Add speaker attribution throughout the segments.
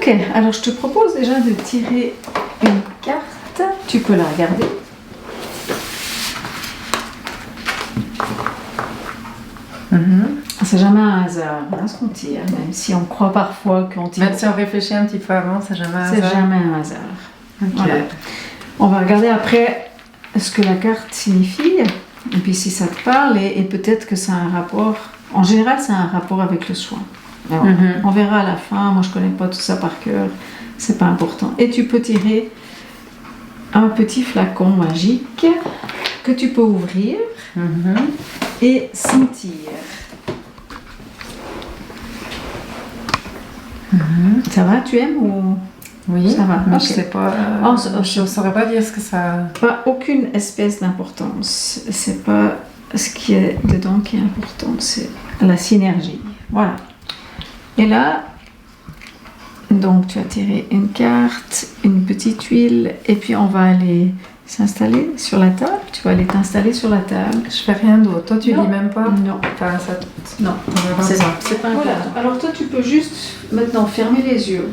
Speaker 1: Ok, alors je te propose déjà de tirer une carte. Tu peux la regarder. C'est jamais un hasard ce qu'on tire, même si on croit parfois qu'on tire.
Speaker 2: Même si on réfléchit un petit peu avant, c'est jamais un hasard.
Speaker 1: C'est jamais un hasard.
Speaker 2: Okay.
Speaker 1: Voilà. On va regarder après ce que la carte signifie, et puis si ça te parle, et peut-être que ça a un rapport. En général, ça a un rapport avec le soin. Alors, on verra à la fin. Moi, je connais pas tout ça par cœur. C'est pas important. Et tu peux tirer un petit flacon magique que tu peux ouvrir et sentir. Ça va, tu aimes ou...
Speaker 2: Oui,
Speaker 1: ça va.
Speaker 2: Mais
Speaker 1: Okay.
Speaker 2: je sais pas. Je ne saurais pas dire ce que ça.
Speaker 1: Pas aucune espèce d'importance. C'est pas ce qui est dedans qui est important, c'est la synergie. Voilà. Et là, donc tu as tiré une carte, une petite huile, et puis on va aller s'installer sur la table. Tu vas aller t'installer sur la table.
Speaker 2: Je fais rien d'autre. Toi, tu lis même pas.
Speaker 1: Non.
Speaker 2: Enfin, ça.
Speaker 1: Non. C'est ça. C'est pas important. Voilà. Alors toi, tu peux juste maintenant fermer les yeux.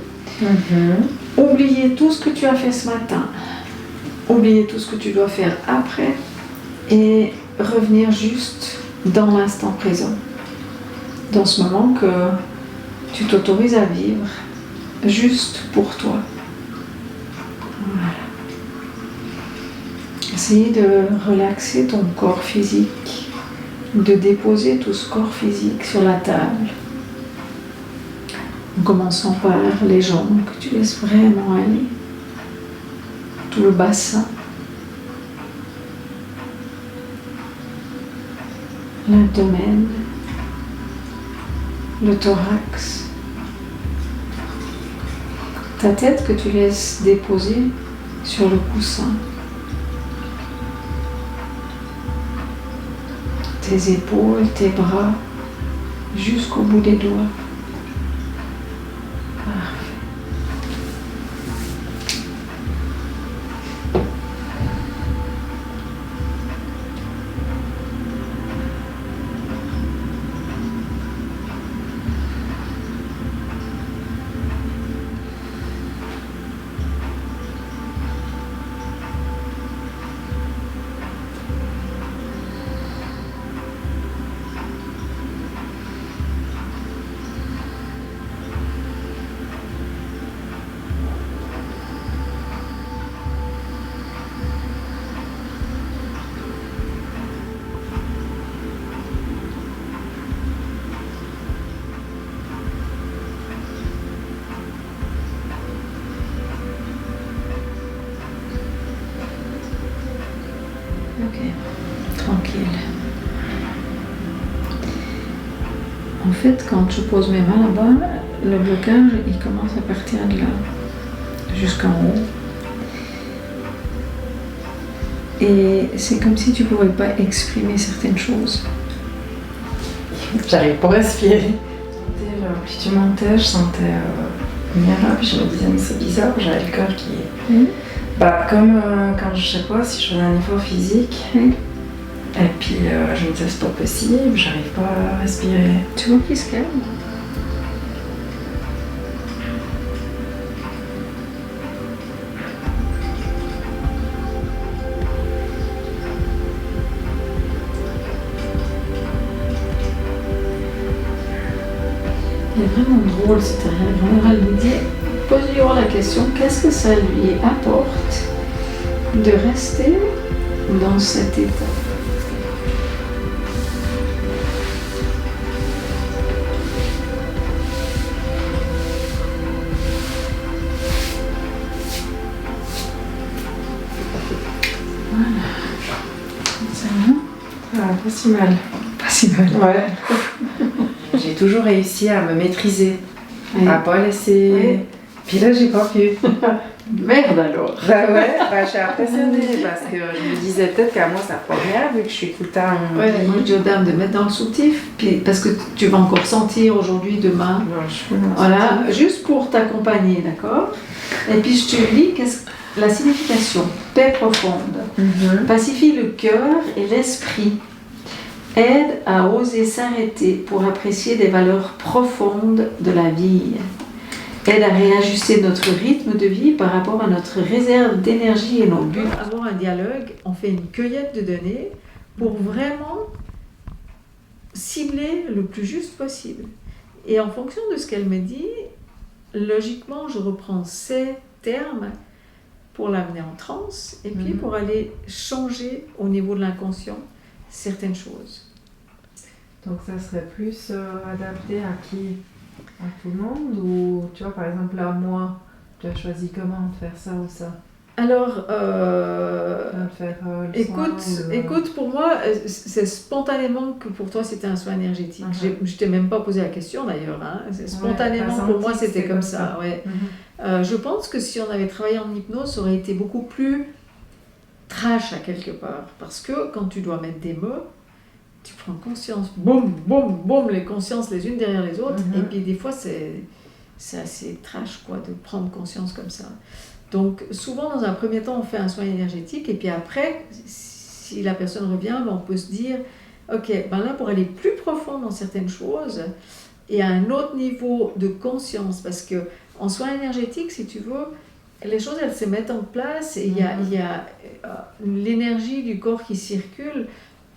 Speaker 1: Oublier tout ce que tu as fait ce matin, oublier tout ce que tu dois faire après et revenir juste dans l'instant présent, dans ce moment que tu t'autorises à vivre juste pour toi. Voilà. Essayez de relaxer ton corps physique, de déposer tout ce corps physique sur la table. En commençant par les jambes que tu laisses vraiment aller, tout le bassin, l'abdomen, le thorax, ta tête que tu laisses déposer sur le coussin, tes épaules, tes bras, jusqu'au bout des doigts. Ok, tranquille. En fait, quand je pose mes mains là-bas, le blocage, il commence à partir de là, jusqu'en haut. Et c'est comme si tu ne pouvais pas exprimer certaines choses.
Speaker 2: J'arrive pas à respirer. Puis tu montais, je sentais Mira, puis je me disais, mais c'est bizarre, j'avais le cœur qui... Bah, comme quand je sais pas, si je faisais un effort physique, et puis je me disais, c'est pas possible, j'arrive pas à respirer.
Speaker 1: Tu vois qu'il se calme. Il est vraiment drôle, c'était vraiment l'idée. Pose-lui la question, qu'est-ce que ça lui apporte de rester dans cet état? Voilà. Ça va?
Speaker 2: Ah, pas si mal.
Speaker 1: Pas si mal.
Speaker 2: Ouais. J'ai toujours réussi à me maîtriser, à pas laisser...
Speaker 1: Oui.
Speaker 2: Puis là, j'ai pas pu.
Speaker 1: Merde alors.
Speaker 2: Bah ouais, bah, je suis impressionnée parce que je me disais peut-être qu'à moi ça ferait rien vu que je suis tout le temps...
Speaker 1: Ouais, moi je dis aux dames de mettre dans le soutif, puis, parce que tu vas encore sentir aujourd'hui, demain.
Speaker 2: Non, je fais mon
Speaker 1: Voilà, juste pour t'accompagner, d'accord? Et puis je te lis la signification. Paix profonde. Pacifie le cœur et l'esprit. Aide à oser s'arrêter pour apprécier des valeurs profondes de la vie. aide à réajuster notre rythme de vie par rapport à notre réserve d'énergie et nos buts. Avoir un dialogue, on fait une cueillette de données pour vraiment cibler le plus juste possible. Et en fonction de ce qu'elle me dit, logiquement, je reprends ces termes pour l'amener en transe et puis pour aller changer au niveau de l'inconscient certaines choses.
Speaker 2: Donc ça serait plus adapté à qui? À tout le monde? Ou tu vois, par exemple, là, moi, tu as choisi comment de faire ça ou ça?
Speaker 1: Alors,
Speaker 2: écoute,
Speaker 1: écoute, pour moi, c'est spontanément que pour toi c'était un soin énergétique. Je t'ai même pas posé la question d'ailleurs. Hein. Spontanément, pour moi, c'était comme ça. Ouais. Je pense que si on avait travaillé en hypnose, ça aurait été beaucoup plus trash à quelque part. Parce que quand tu dois mettre des mots, tu prends conscience, boum, boum, boum, les consciences les unes derrière les autres. Et puis des fois, c'est assez trash quoi, de prendre conscience comme ça. Donc souvent dans un premier temps on fait un soin énergétique et puis après si la personne revient on peut se dire ok là pour aller plus profond dans certaines choses et à un autre niveau de conscience parce que en soin énergétique si tu veux les choses elles se mettent en place et il y a l'énergie du corps qui circule.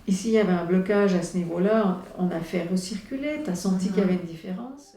Speaker 1: Ici il y avait un blocage à ce niveau là on a fait recirculer, tu as senti qu'il y avait une différence.